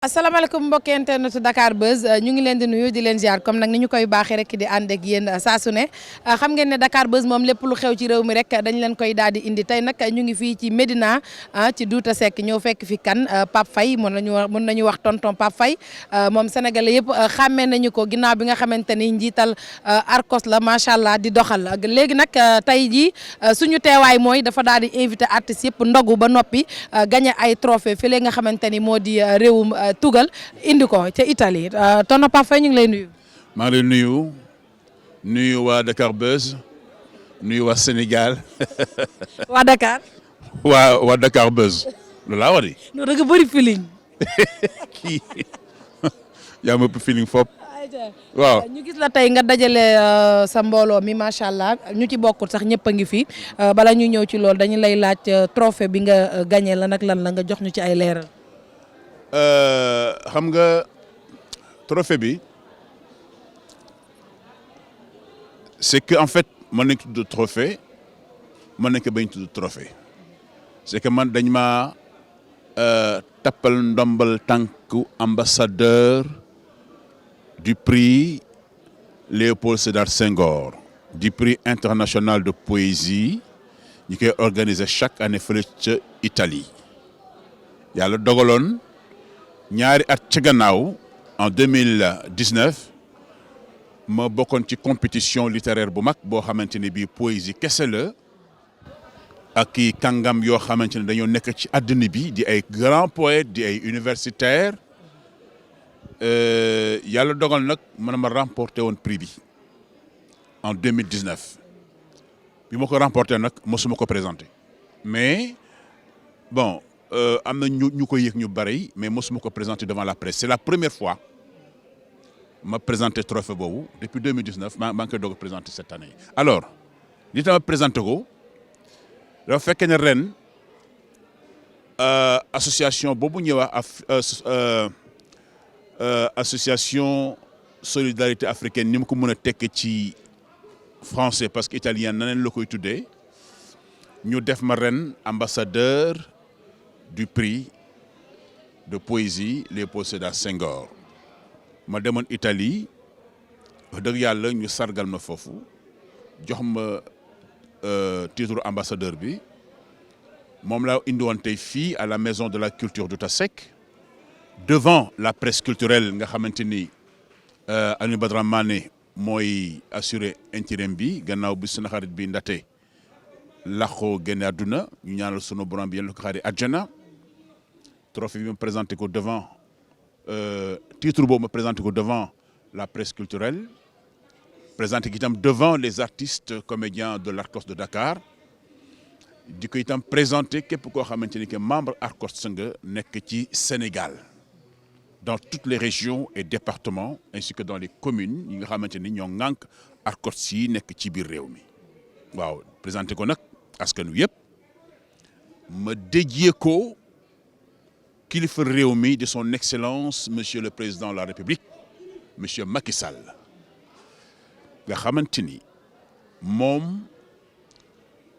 asalaamaaleykum mbokki internet Dakar Buzz ñu ngi leen di nuyu di leen ziar comme nag ni ñu koy baaxee rek di ànd ak yéen saa su ne xam ngeen ne Dakar Buzz moom lépp lu xew ci réew mi rek dañ leen koy daal di indi tey nag ñu ngi fii ci Médina ci Douta Seck ñëw fekk fi kan Pape Faye mën nañu wax tonton Pape Faye moom sénégalais yëpp xàmmee nañu ko ginnaaw bi nga xamante ni njiital Arcos la macha allah di doxal léegi nag tey jii suñu teewaay mooy dafa daal di invité artistes yëpp ndogu ba noppi gagné ay trophée fii nga xamante ni moo di réewum tugal indi ko ca Italie tonton Pape Faye ñu ngi lay nuyu. maa ngi lay nuyu waa Dakar Buzz nuyu waa Sénégal. waa Dakar. waa Dakar Buzz loolu laa wax de. non da nga bëri feeling. kii yaa ma ëpp feeling fop waaw ñu gis la tey nga dajale sa mbooloo mi macha allah ñu ci bokkul sax ñëpp a ngi fi bala ñu ñëw ci loolu dañu lay laaj trophée bi nga gagné lan ak lan la nga jox ñu ci ay leeral. xam nga trophée bi c'est que en fait mën nañ ko tudd trophée mën nañ ko bañ tudd trophée c'est que man dañ ma tappal ndombal tànku ambassadeur du prix Léopold Sédar Senghor du prix international de poésie ñu koy organiser chaque année fële ca Italie yàlla dogaloon ñaari at ca gannaaw en 2019 ma bokkoon ci compétition littéraire bu mag boo xamante ne bii poésie kese la ak i kàngam yoo xamante ne dañoo nekk ci àddina bi di ay grands poètes di ay universitaires yàlla dogal nag man ma remporté woon prix bi en 2019 bi ma ko remporté nag mosuma ko présenté mais bon. am na ñu ko yëg ñu bari mais mosuma ko présenter devant la presse c'est la première fois ma présenté trophée boobu depuis 2019 maa ngi koy doog a présenté cette année. alors li tax ma présenté ko dafa fekk ne ren association boobu ñuy wax association solidarité africaine ni mu ko mën a tekk ci français parce que italien naneen la koy tuddee ñu def ma ren ambassadeur du prix de poésie Léopold Sédar Senghor ma demoon Italie wax dëgg yàlla ñu sargal ma foofu jox ma titre ambassadeur bi moom laa indi woon tey fii à la maison de la culture Douta Seck devant la presse culturelle nga xamante ni Aliou Badara Mané mooy assuré intérim bi gannaaw bi sunu xarit bi ndate laxoo génne àdduna ñu ñaanal sunu borom bi yéen la ko xaari àjjana trophée bi ma présenté ko devant titre boobu ma présenté ko devant la presse culturelle présenté ko itam devant les artistes comédiens de l'Arcos de Dakar di ko itam présenté képp koo xamante ni que membre Arcos nga nekk ci Sénégal dans toutes les régions et départements ainsi que dans les communes yi nga xamante ni ñoo ŋànk Arcos yi nekk ci biir réew mi waaw présenté ko nag askan wi yëpp ma dédié ko kilifa réew mi de son excellence monsieur le président de la république monsieur Macky Sall nga xamante ni moom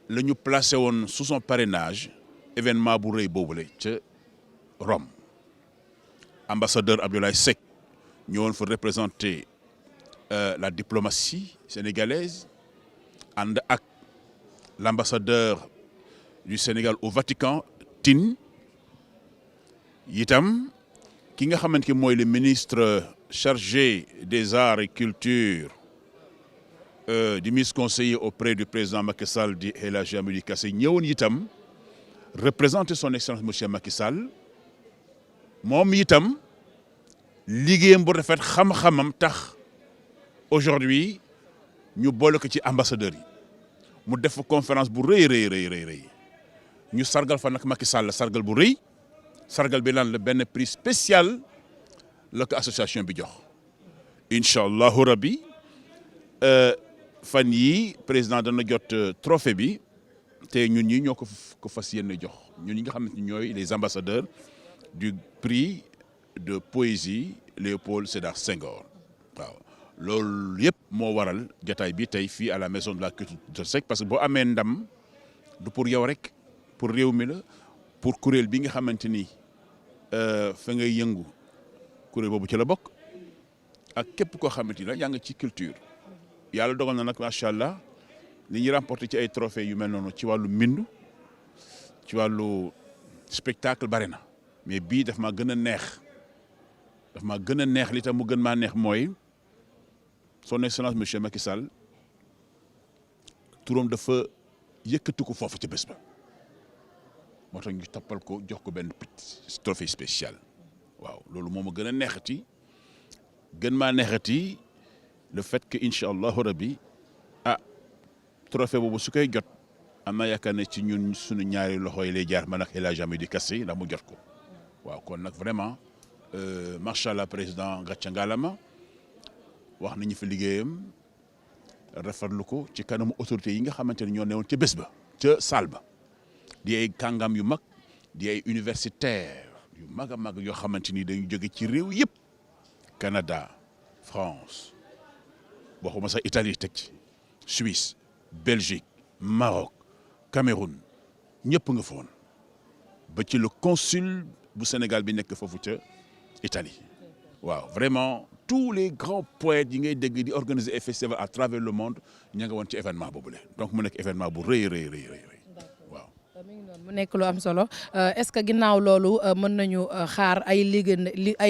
la ñu placé woon sous son parrainage événement bu rëy boobule ca Rome ambassadeur Abdoulaye Seck ñëwoon fa représenter la diplomatie sénégalaise ànd ak l'ambassadeur du Sénégal au Vatican Tine itam ki nga xamante ni mooy le ministre chargé des arts et culture du ministre conseiller auprès du président Macky Sall di El Hadji Amadou Kassé ñëwoon itam représenter son excellence monsieur Macky Sall moom itam liggéeyam bu rafet xam-xamam tax aujourd'hui ñu boole ko ci ambassadeurs yi mu def conférence bu rëy ñu sargal fa nag Macky Sall sargal bu rëy sargal bi lan la benn prix spécial la ko association bi jox incha allahu rabbi fan yii président dana jot trophée bi te ñun ñi ñoo ko fas yéene jox ñun ñi nga xam ne ñooy les ambassadeurs du prix de poésie Léopold Sédar Senghor waaw loolu yëpp moo waral jotaay bi tey fii à la maison de la culture de Seck parce que boo amee ndam du pour yow rek pour réew mi la pour kuréel bi nga xamante ni fa ngay yëngu kuréel boobu ci la bokk ak képp koo xamante ne yaa ngi ci culture yàlla dogal na nag macha allah li ñuy remporté ci ay trophées yu mel noonu ci wàllu mbindu ci wàllu spectacle bari na mais bii daf maa gën a neex li tax mu gën maa neex mooy son excellence monsieur Macky Sall turam dafa yëkkati ko foofu ci bés ba moo tax ñu toppal ko jox ko benn trophée spécial waaw loolu moo ma gën a neexati gën maa neexati le fait que incha allahu rabbi trophée boobu su koy jot am na yaakaar ne ci ñun suñu ñaari loxo yi lay jaar man ak El Hadj Amady Kassé ndax mu jot ko waaw kon nag vraiment macha allah président gàcce ngalama wax nañu fi liggéeyam rafetlu ko ci kanamu autorités yi nga xamante ne ñoo newoon ca bés ba ca salle ba di ay kàngam yu mag di ay universitaire yu mag a mag yoo xamante ni dañu jóge ci réew yëpp Canada France waxuma sax Italie teg ci Suisse Belgique Maroc Cameroun ñëpp nga fa woon ba ci le consul bu Sénégal bi nekk foofu ca Italie waaw vraiment tous les grands poètes yi ngay dégg di organiser ay festival à travers le monde ña nga woon ci événement boobule donc mu nekk événement bu rëy waaw. mu nekk lu am solo est-ce que ginnaaw loolu mën nañu xaar ay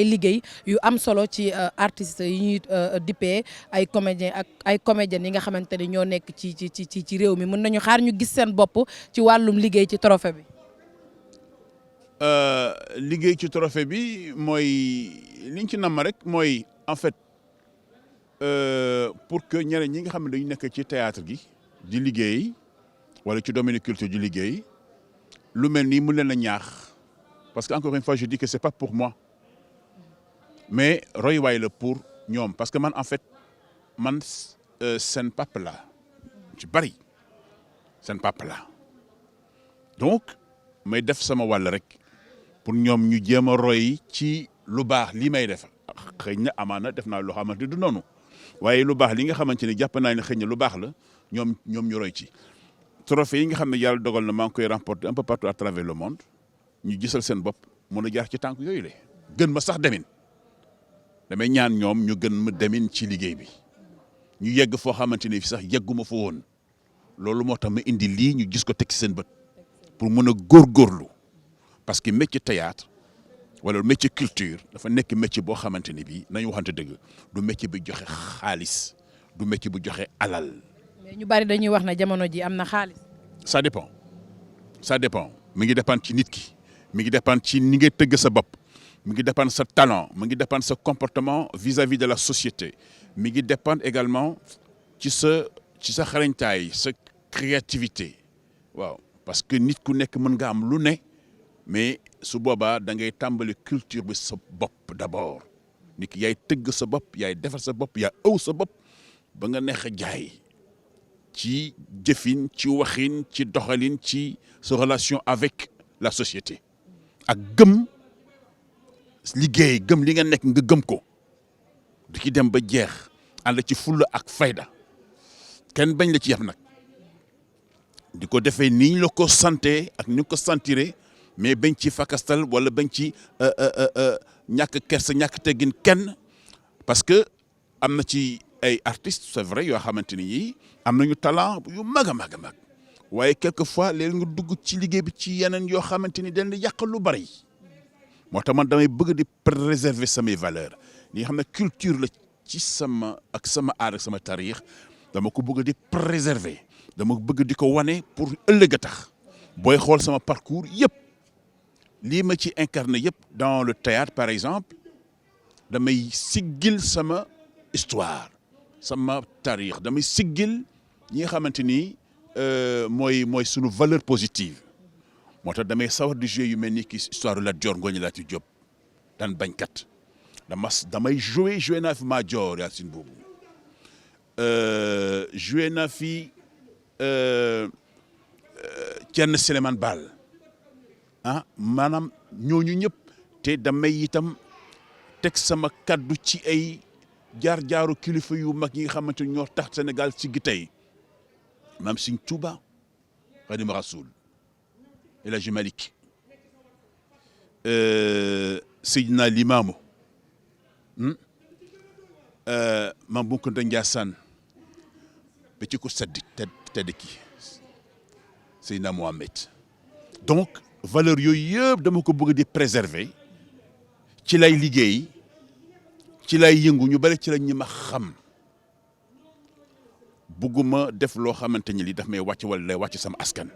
liggéey yu am solo ci artistes yi ñuy dippee ay comédiens ak ay comédiennes yi nga xamante ni ñoo nekk ci réew mi mën nañu xaar ñu gis seen bopp ci wàllum liggéey ci trophée bi. liggéey ci trophée bi mooy liñ ci namm rek mooy en fait pour que ñeneen ñi nga xam ne dañu nekk ci théâtre gi di liggéey wala ci domaine culture di liggéey lu mel nii mu leen a ñaax parce que encore une fois je dis que c'est pas pour moi mais royuwaay la pour ñoom parce que man en fait man seen papa la ci bari seen papa la donc may def sama wàll rek pour ñoom ñu jéem a roy ci lu baax lii may def xëy na amaana def naa loo xamante du noonu waaye lu baax li nga xamante ni jàpp naa ne xëy na lu baax la ñoom ñu roy ci. trophée yi nga xam ne yàlla dogal na maa ngi koy remporter un peu partout à travers le monde ñu gisal seen bopp mën a jaar ci tànk yooyu la gën ma sax demin damay ñaan ñoom ñu gën ma demin ci liggéey bi ñu yegg foo xamante ni fi sax yegguma fa woon loolu moo tax ma indi lii ñu gis ko teg ci seen bët pour mën a góorgóorlu parce que métier théâtre wala métier culture dafa nekk métier boo xamante ni bii nañu waxante dëgg du métier bi joxe xaalis du métier bu joxe alal. mais ñu bari dañuy wax ne jamono ji am na xaalis. ça dépend mi ngi dépendre ci nit ki mi ngi dépendre ci ni ngay tëgg sa bopp mi ngi dépendre sa talent mi ngi dépendre sa comportement vis-à-vis de la société mi ngi dépendre également ci sa xarañtaay sa créativité waaw parce que nit ku nekk mën nga am lu ne mais su boobaa da ngay tàmbali culture bi sa bopp d'abord nit ki yaay tëgg sa bopp yaay defar sa bopp yaay ëw sa bopp ba nga neex a jaay ci jëfin ci waxin ci doxalin ci sa relation avec la société ak gëm liggéey gëm li nga nekk nga gëm ko di ci dem ba jeex ànd ci fulla ak fayda kenn bañ la ci yaf nag di ko defee ni ñu la ko santé ak ni ñu ko sentiré mais bañ ci fakastal wala bañ ci ñàkk kersa ñàkk teggin kenn parce que am na ci ay artistes c'est vrai yoo xamante ni yii am nañu talent yu mag a mag a mag waaye quelquefois léegi nga dugg ci liggéey bi ci yeneen yoo xamante ni dañ la yàq lu bari moo tax man damay bëgg di préserver samay valeurs li nga xam ne culture la ci sama aar ak sama taarix dama ko bëgg di préserver dama bëgg di ko wane pour ëllëg a tax booy xool sama parcours yëpp lii ma ci incarné yëpp dans le théâtre par exemple damay siggil sama histoire sama taarix damay siggil ñi nga xamante ni mooy sunu valeur positive moo tax damay sawar di jouer yu mel ni ki histoire Lat Dior Ngoné Latyr Diop daan bañkat damay jouer naa fi Madior Yacine Boubou jouer naa fi Thierno Souleymane Baal maanaam ñooñu ñëpp te damay itam teg sama kaddu ci ay jaar-jaaru kilifa yu mag yi nga xamante ni ñoo tax Sénégal ci gi tey Maam Sëñ Touba Xaadimu Rasuul El Hadji Malick Seydina Limaamu Mame Boukounta Ndiassane ba ci ko tedd ki Seydina Mohamed. Donc valeur yooyu yëpp dama ko bëgg di préserver ci lay liggéey ci lay yëngu ñu bari ci la ñi ma xam bëgguma def loo xamante ni li daf may wàcc wala lay wàcc sama askan.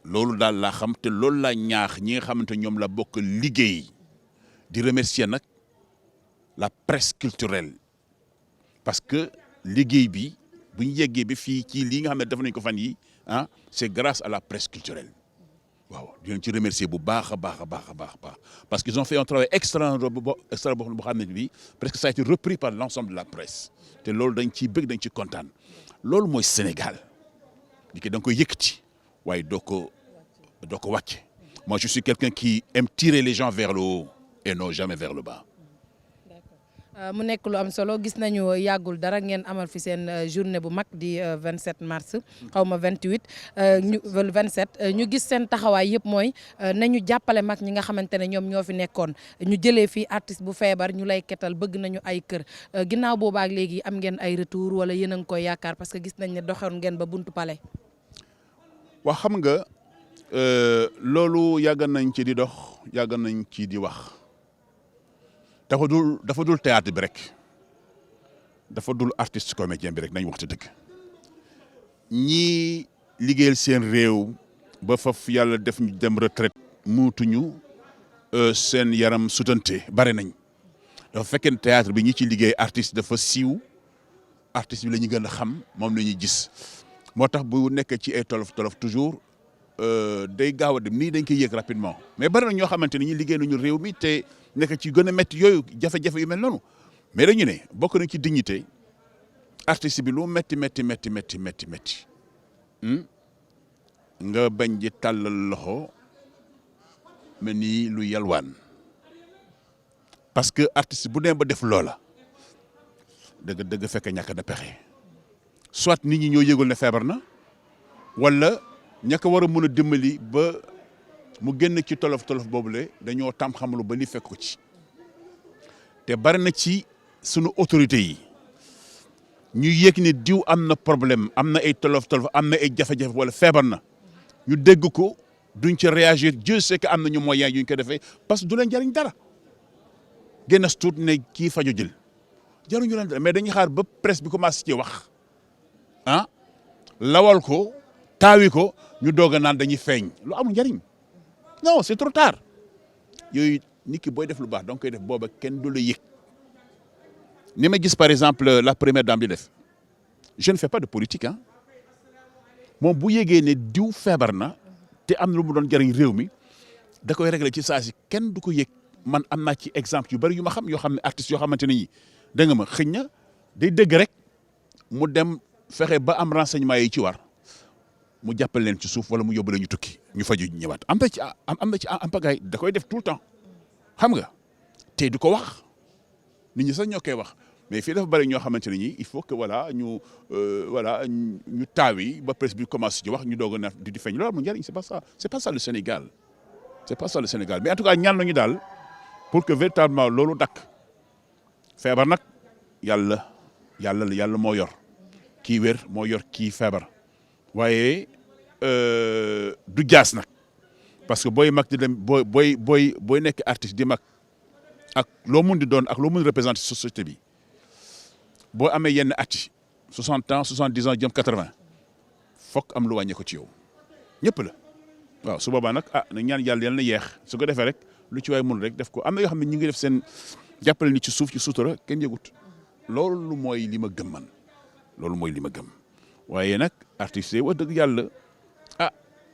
loolu daal laa xam te loolu laa ñaax ñi nga xamante ñoom la bokk liggéey di remercier nag la presse culturelle parce que liggéey bi bu ñu yeggee bi fii ci lii nga xam ne def nañ ko fan yi c'est grâce à la presse culturelle waaw di leen ci remercier bu baax a baax parce qu'ils ont fait un travail extra boo xam ne bi presque ça a été repris par l'ensemble de la presse te loolu dañ ciy bëgg dañ ci kontaan loolu mooy Sénégal li ki da nga koy yëkkati waaye doo ko wàcce. Moi je suis quelqu'un qui aime tirer les gens vers le haut et non jamais vers le bas. mu nekk lu am solo gis nañu yàggul dara ngeen amal fi seen journée bu mag di 27 mars xaw ma 28 ñu 27 ñu gis seen taxawaay yëpp mooy nañu jàppale mag ñi nga xamante ne ñoom ñoo fi nekkoon ñu jëlee fii artiste bu feebar ñu lay ketal bëgg nañu ay kër ginnaaw boobaak léegi am ngeen ay retour wala yéen a ngi koy yaakaar parce que gis nañ ne doxoon ngeen ba buntu palais. waa xam nga loolu yàgg nañ ci di dox yàgg nañ ci di wax. dafa dul théâtre bi rek dafa dul artiste comédien bi rek nañ waxtu dëgg ñii liggéeyal seen réew ba faf yàlla def ñu dem retraite muutuñu seen yaram sutante bare nañ dafa fekkee ne théâtre bi ñi ci liggéey artiste dafa siiw artiste bi la ñu gën a xam moom la ñuy gis moo tax bu nekk ci ay tolof toujours day gaaw a dem nii dañ koy yéeg rapidement mais bari na ñoo xamante ni ñi liggéey nañu réew mi te nekk ci gën a métti yooyu jafe-jafe yu mel noonu mais dañu ne bokk nañ ci dignité artiste bi lu métti nga bañ di tàllal loxo mel ni lu yalwaan parce que artiste bu dee ba def loola dëgg fekk ñàkk na pexe soit nit ñi ñoo yëgul ne feebar na wala ña ko war a mën a dimbali ba mu génn ci tolof boobule dañoo tam xamalu ba li fekk ko ci te bari na ci sunu autorités yi ñu yëg ne diw am na problème am na ay tolof am na ay jafe-jafe wala feebar na ñu dégg ko duñ ci réagir Dieu sait que am nañu moyen yu ñu ko defee parce que du leen jariñ dara génn as tuut ne kii fajo jël jaruñu leen dara mais dañuy xaar ba presse bi commencé ci wax lawal ko taawi ko ñu doog a naan dañuy feeñ lu amul njariñ non c'est trop tard yooyu nit ki booy def lu baax donc koy def booba kenn du la yëg ni ma gis par exemple la première dame di def je ne fais pas de politique moom bu yégee ne diw feebar na te am na lu mu doon jariñ réew mi da koy régler ci saa si kenn du ko yëg man am naa ci exemple yu bari yu ma xam yoo xam ne artistes yoo xamante ne ñi da nga ma xëñ na day dégg rek mu dem fexe ba am renseignement yi ci war mu jàppal leen ci suuf wala mu yóbbu leen ñu tukki ñu faju ñëwaat am na ci pagaay da koy def tout le temps xam nga te du ko wax nit ñi sax ñoo koy wax mais fii dafa bari ñoo xamante ne ñi il faut que ñu taawi ba presse bi commencé ci wax ñu doog a di feeñ loolu mu njëriñ c'est pas ça le Sénégal mais en tout cas ñaan nañu daal pour que véritablement loolu dakk feebar nag yàlla moo yor kii wér moo yor kii feebar waaye du jaas nag parce que booy mag di dem booy nekk artiste di mag ak loo mun di doon ak loo mun représenter société bi boo amee yenn at yi 60 ans 70 ans jëm 80 fokk am lu wàññee ko ci yow ñëpp la waaw su boobaa nag na ñaan yàlla na yeex su ko defee rek lu ci waay mun rek def ko am na yoo xam ne ñu ngi def seen jàppale ni ci suuf ci sutura kenn yëgut loolu mooy li ma gëm man waaye nag artistes yi wax dëgg yàlla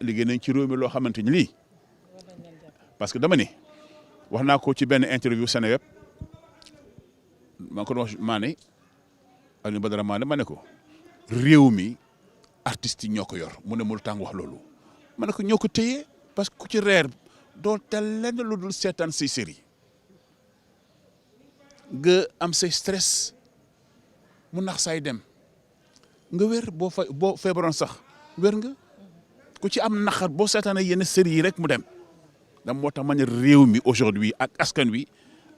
liggéey nañ ci réew mi loo xamante ni lii parce que dama ne wax naa ko ci benn interview Seneweb maa ngi ko doon wax Mané Alioune Badara Mané ma ne ko réew mi artistes yi ñoo ko yor mu ne mu tàng wax loolu ma ne ko ñoo ko téye parce que ku ci reer doo tel lenn lu dul seetaan say série nga am say stress mu nax saay dem nga wér boo feebaroon sax wér nga ku ci am naxar boo seetaanee yenn série yi rek mu dem dam moo tax ma ne réew mi aujourd'hui ak askan wi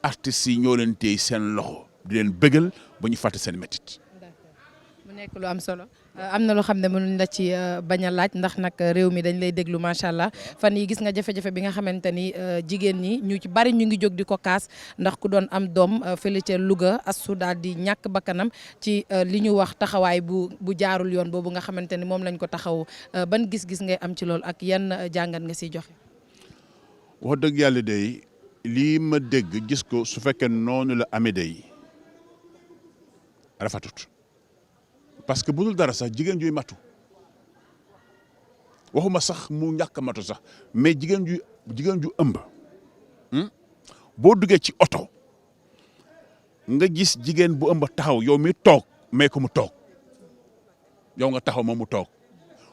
artistes yi ñoo leen téye seen loxo di leen bëggal ba ñu fàtte seen métit. mu nekk lu am solo am na loo xam ne mënuñ la ci bañ a laaj ndax nag réew mi dañ lay déglu macha allah fan yi gis nga jafe-jafe bi nga xamante ni jigéen ñi ñu ci bari ñu ngi jóg di ko kaas ndax ku doon am doom fële ca Louga astu daal di ñàkk bakkanam ci li ñu wax taxawaay bu jaarul yoon boobu nga xamante ni moom lañ ko taxaw ban gis-gis ngay am ci loolu ak yan jàngat nga siy joxe. wax dëgg yàlla day lii ma dégg gis ko su fekkee noonu la amee day rafetut parce que bu dul dara sax jigéen juy matu waxuma sax mu ñàkk matu sax mais jigéen ju ëmb boo duggee ci oto nga gis jigéen bu ëmb taxaw yow mi toog mais ko mu toog yow nga taxaw moom mu toog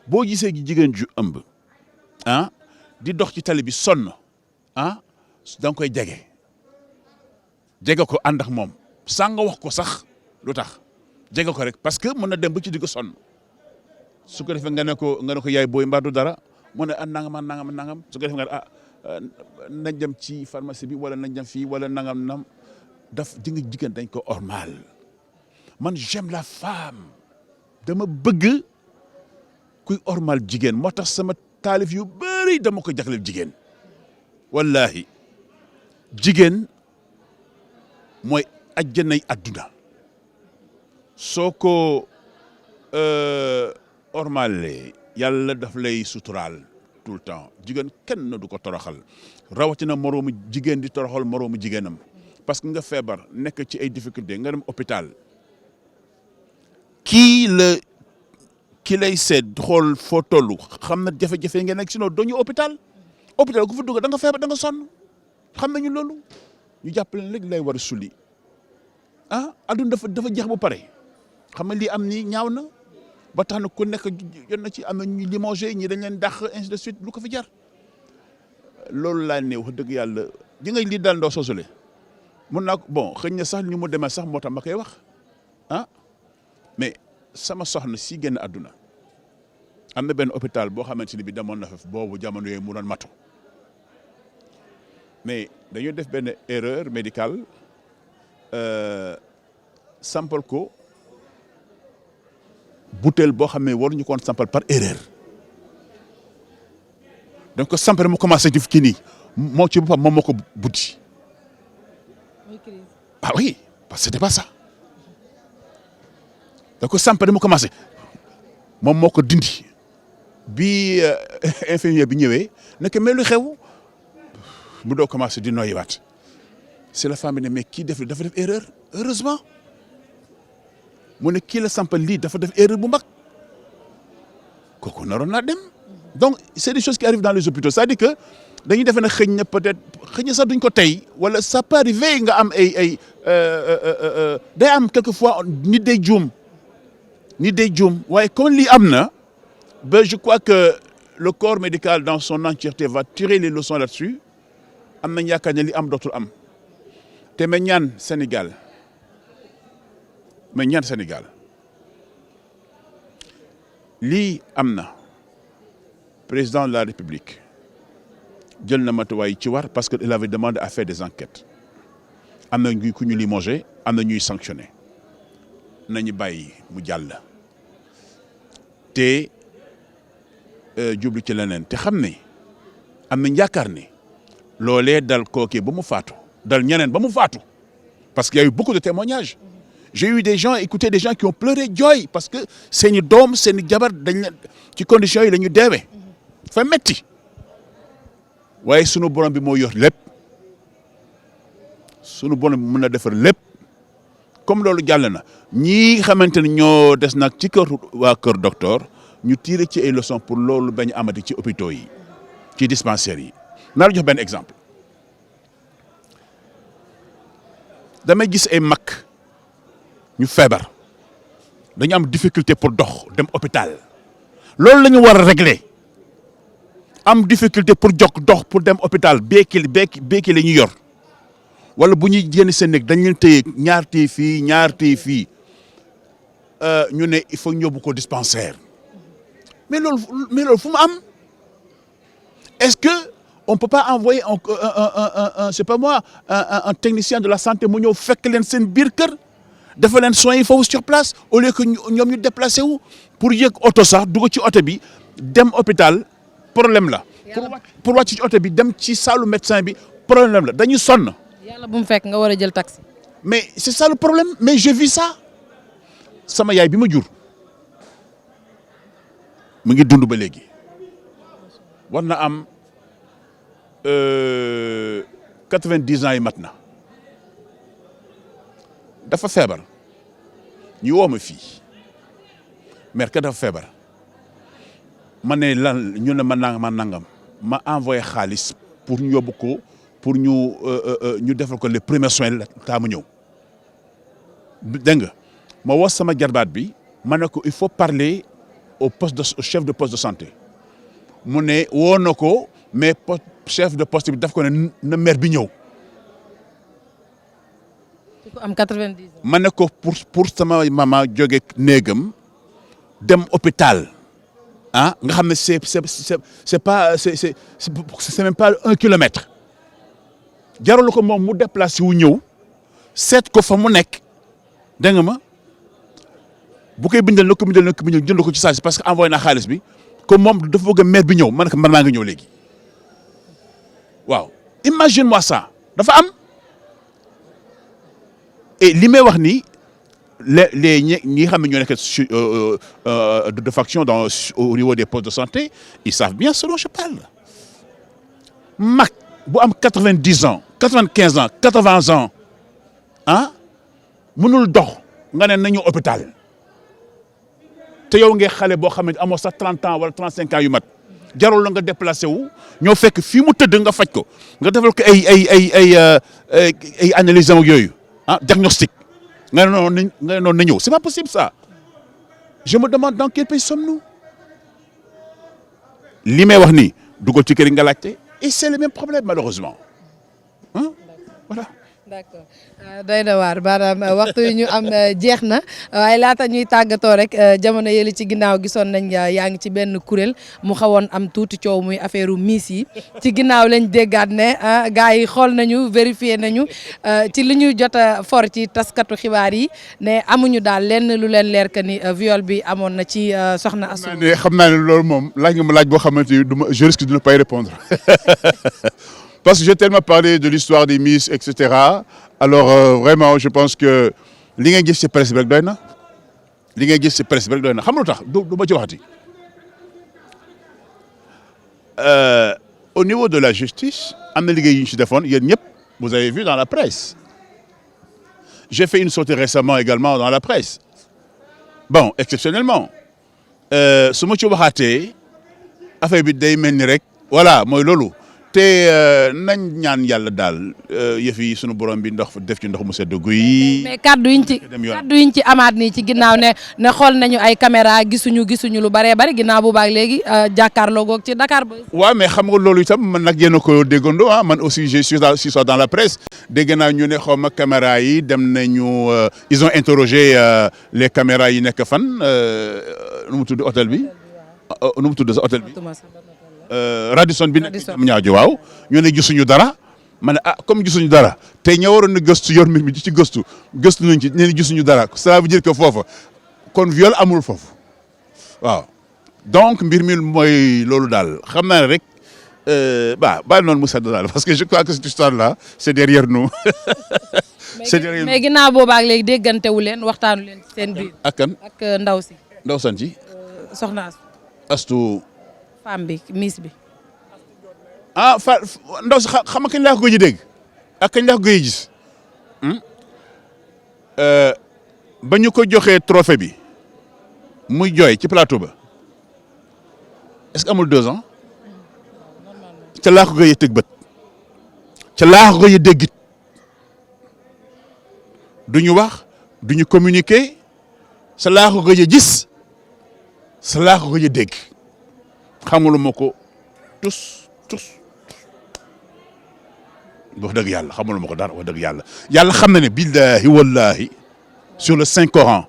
boo gisee jigéen ju ëmb di dox ci tali bi sonn da nga koy jege ko ànd ak moom saa nga wax ko sax lu tax jege ko rek parce que mën na dem ba ci digg sonn su ko defee nga ne ko yaay booy mbaa du dara mu ne nangam su ko defee nga nañ dem ci pharmacie bi wala nañ dem fii wala nangam daf di nga jigéen dañ ko ormal man j'aime la femme dama bëgg kuy ormal jigéen moo tax sama taalif yu bëri dama ko jagleel jigéen wallahi jigéen mooy ajjanay adduna soo ko ormalee yàlla daf lay suturaal tout le temps jigéen kenn du ko toroxal rawatina moroomu jigéen di toroxal moroomu jigéenam parce que nga feebar nekk ci ay difficulté nga dem hôpital ki lay seet xool foo tollu xam na jafe-jafe ngeen nekk sinon doo ñu hôpital ku fa dugg da nga feebar da nga sonn xam nañu loolu ñu jàppale léegi lay war a sulli adduna dafa jeex bu pare xam nga lii am ni ñaaw na ba tax na ku nekk jot na ci am na ñu limogé ñi dañ leen dàq ainsi de suite lu ko fi jar loolu laa ne wax dëgg yàlla di nga lii daal ndoo sosule mun naa bon xëy na sax ni mu demee sax moo tax ma koy wax mais sama soxna si génn àdduna am na benn hôpital boo xamante ni bi demoon na fa boobu jamono yooyu mu doon matu mais dañoo def benn erreur médicale sampal ko butéel boo xam ne waruñu ko woon sampal par erreur donc ko sampal mu commencé di kii nii moo ci boppam moom moo ko buddi oui parce que c'était pas ça donc ko sampal mu commencé moom moo ko dindi bi infirmier bi ñëwee nekk mais lu xew mu doo commencé di noyyiwaat c'est la femme bi ne mais kii dafa def erreur heureusement mu ne kii la sampal lii dafa def erreur bu mag kooku naroon naa dem donc c'est des choses qui arrivent dans les hôpitaux c'est-à-dire que dañuy defe ne xëy na peut-être xëy na sax duñ ko tey wala ça peut arriver nga am ay day am quelquefois nit day juum waaye comme lii am na ba je crois que le corps médical dans son entièreté va tirer les leçons là-dessus am nañ yaakaar ne li am dootul am te ma ñaan Sénégal lii am na président de la République jël na matuwaay ci war parce que il avait demandé à faire des enquêtes am na ñuy ku ñu limogé am na ñuy sanctionné nañu bàyyi mu jàll te jublu ci leneen te xam ne am nañ yaakaar ne loolee dal kookee ba mu faatu dal ñeneen ba mu faatu parce qu'il y a eu beaucoup de témoignages j'ai eu des gens qui ont pleuré jooy parce que seeni doom seeni jabar dañ leen ci conditions yi la ñu deewee fa metti waaye sunu borom bi moo yor lépp sunu borom bi mën na defar lépp comme loolu jàll na ñii xamante ne ñoo des nag ci waa kër docteur ñu tirer ci ay leçons pour loolu bañ amati ci hôpitaux yi ci dispensaires yi naa la jox benn exemple damay gis ay mag ñu feebar dañu am difficulté pour dox dem hôpital loolu la ñu war a régler am difficulté pour dox pour dem hôpital béeki la ñu yor wala bu ñuy génn seen néeg dañ leen téye ñaar téye fii ñu ne il faut ñu yóbbu ko dispensaire mais loolu fu mu am est-ce que on peut pas envoyer c'est pas moi un technicien de la santé mu ñëw fekk leen seen biir kër dafa leen soins yi foofu sur place au lieu que ñoom ñu déplacé wu pour yëg oto sax dugg ci oto bi dem hôpital problème la. pour wàcc ci oto bi dem ci salle médecin bi problème la dañuy sonn. yàlla bu mu fekk nga war a jël taxi. mais c'est ça le problème mais j'ai vu ça sama yaay bi ma jur mu ngi dund ba léegi war na am 90 ans yi mat na dafa feebar ñu woo ma fii mère ka dafa feebar ma ne lan ñu ne ma nangam ma envoyé xaalis pour ñu yóbbu ko pour ñu defal ko les premiers soins la taa mu ñëw dégg nga ma woo sama jarbaat bi ma ne ko il faut parler au chef de poste de santé mu ne woo na ko mais chef de poste bi daf ko ne na maire bi ñëw. ku am 90 ans. ma ne ko pour sama mama jóge néegam dem hôpital ah nga xam ne c'est pas c'est même pas 1 kilomètre jarul ko moom mu déplacé wu ñëw seet ko fa mu nekk dégg nga ma bu koy bindal na ko jënd ko ci saa si parce que envoyé naa xaalis bi comme moom dafa bëgg maire bi ñëw man maa ngi ñëw léegi waaw imagine moi ça dafa am. et li may wax ni les ñi xam ne ñoo nekk de faction au niveau des postes de santé ils savent bien ce dont je parle mag bu am 90 ans 95 ans 80 ans ah mënul dox nga ne nañu hôpital te yow ngay xale boo xam ne amoo sax 30 ans wala 35 ans yu mat jarul la nga déplacé wu ñoo fekk fii mu tëdd nga faj ko nga defal ko ay analyse ak yooyu. ah diagnostic nga ne noonu na ñëw c'est pas possible ça je me demande dans quel pays sommes-nous li may wax nii dugal ci kër yi nga laajte et c'est le même problème malheureusement hein voilà. d'accord doy na waar maanaam waxtu yi ñu am jeex na waaye laata ñuy tàggatoo rek jamono yële ci ginnaaw gisoon nañ yaa ngi ci benn kuréel mu xawoon am tuuti coow muy affaire miss yi ci ginnaaw lañ déggaat ne gars yi xool nañu vérifier nañu ci li ñu jot a for ci taskatu xibaar yi ne amuñu daal lenn lu leen leer que ni viol bi amoon na ci soxna Astou. xam naa ne loolu moom laaj nga ma laaj boo xamante ni je risque de ne pas y répondre. Parce que j'ai tellement parlé de l'histoire des Miss, etc. Alors, vraiment, je pense que li ngay gis ci presse bi rek doy na li ngay gis ci presse bi rek doy na xam nga lu tax du ma ci waxati. Au niveau de la justice, am na liggéey yu ñu ci defoon yéen ñëpp vous avez vu dans la presse. J'ai fait une sortie récemment également dans la presse. Bon, exceptionnellement. Su ma ci waxaatee affaire bi day mel ni rek voilà mooy loolu. te nañ ñaan yàlla daal yëf yi sunu borom bi ndox def ci ndox mu sedd guy. mais kaddu yiñ ci amaat nii ci ginnaaw ne xool nañu ay caméra gisuñu lu bëree bëri ginnaaw boobaak léegi jàkkaarloo goog ci Dakar Buzz. waaw mais xam nga loolu itam man nag yéen a ko déggandoo ah man aussi je suis dans la presse dégg naa ñu ne xaw ma caméra yi dem nañu ils ont interrogé les caméras yi nekk fan nu mu tudd hôtel bi nu mu tudd sa hôtel bi. Radisson bi nekk am ñaajo waaw ñoo ne gisuñu dara ma ne comme gisuñu dara te ña waroon na gëstu yor mbir mi ci gëstu nañ ci ne gisuñu dara ça veut dire que foofa kon viol amul foofu waaw donc mbir mi mooy loolu daal xam naa ne rek bàyyi noonu mu sedd daal parce que je crois que cette histoire là c'est derrière nous. c'est derrière nous mais ginnaaw boobaak léegi déggantewu leen waxtaanu leen seen biir. ak kan ak ndaw si. ndaw san ci soxna Astou. femme bi miss bi. ndaw si xam nga kañ laa ko gëj a dégg ak kañ laa ko gëj a gis ba ñu ko joxee trophée bi muy jooy ci plateau ba est-ce que amul 2 ans ca laa ko gëj a teg bët ca laa ko gëj a dégg du ñu wax du ñu communiquer sa laa ko gëj a gis sa laa ko gëj a dégg. xamuluma ko tus wax dëgg yàlla xamuluma ko dara wax dëgg yàlla xam na ne billahi wallahi sur le Saint Coran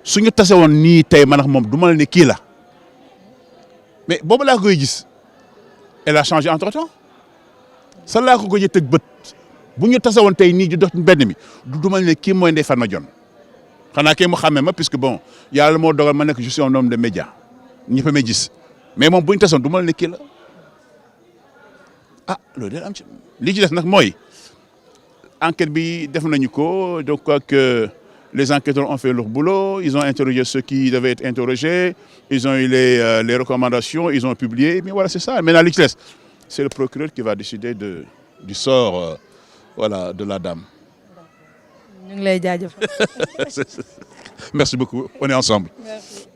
suñu tase woon nii tey man ak moom du ma la ne kii la mais boobu laa koy gis elle a changé entre temps sa laa ko gëj a tëg bët bu ñu tasawoon tey nii di dox mbedd mi du ma ne kii mooy Ndeye Fatma Dione xanaa kay mu xàmmee ma puisque bon yàlla moo dogal ma nekk je suis un homme de média ñëpp a may gis mais moom bu ñu tasoon du ma ne kii la ah loolu de am ci li ci des nag mooy enquête bi def nañu ko donc quoi que les enquêteurs ont fait leur boulot ils ont interrogé ceux qui devaient être interrogés ils ont eu les recommandations ils ont publié mais voilà c'est ça maintenant li ci des c'est le procureur qui va décider du sort voilà de la dame. ñu ngi lay jaajëfal. Merci beaucoup on est ensemble. Merci.